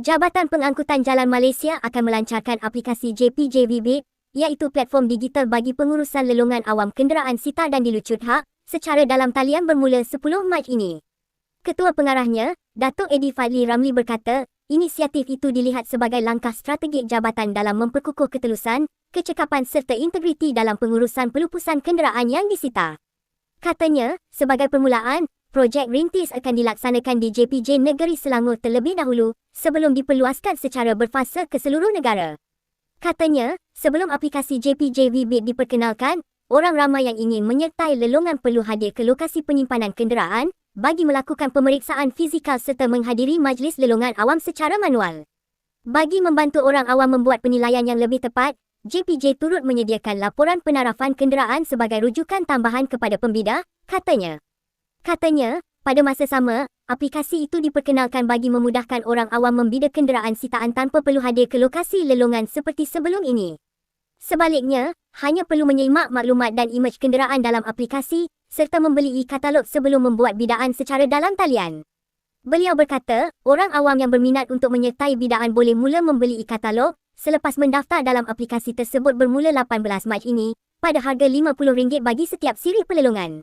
Jabatan Pengangkutan Jalan Malaysia akan melancarkan aplikasi JPJ Vbit, iaitu platform digital bagi pengurusan lelongan awam kenderaan sita dan dilucut hak, secara dalam talian bermula 10 Mac ini. Ketua Pengarahnya, Datuk Eddie Fadli Ramli berkata, inisiatif itu dilihat sebagai langkah strategik jabatan dalam memperkukuh ketelusan, kecekapan serta integriti dalam pengurusan pelupusan kenderaan yang disita. Katanya, sebagai permulaan, projek rintis akan dilaksanakan di JPJ Negeri Selangor terlebih dahulu, sebelum diperluaskan secara berfasa ke seluruh negara. Katanya, sebelum aplikasi JPJ Vbit diperkenalkan, orang ramai yang ingin menyertai lelongan perlu hadir ke lokasi penyimpanan kenderaan, bagi melakukan pemeriksaan fizikal serta menghadiri majlis lelongan awam secara manual. Bagi membantu orang awam membuat penilaian yang lebih tepat, JPJ turut menyediakan laporan penarafan kenderaan sebagai rujukan tambahan kepada pembida, katanya. Katanya, pada masa sama, aplikasi itu diperkenalkan bagi memudahkan orang awam membida kenderaan sitaan tanpa perlu hadir ke lokasi lelongan seperti sebelum ini. Sebaliknya, hanya perlu menyimak maklumat dan imej kenderaan dalam aplikasi, serta membeli e-katalog sebelum membuat bidaan secara dalam talian. Beliau berkata, orang awam yang berminat untuk menyertai bidaan boleh mula membeli e-katalog, selepas mendaftar dalam aplikasi tersebut bermula 18 Mac ini, pada harga RM50 bagi setiap siri pelelongan.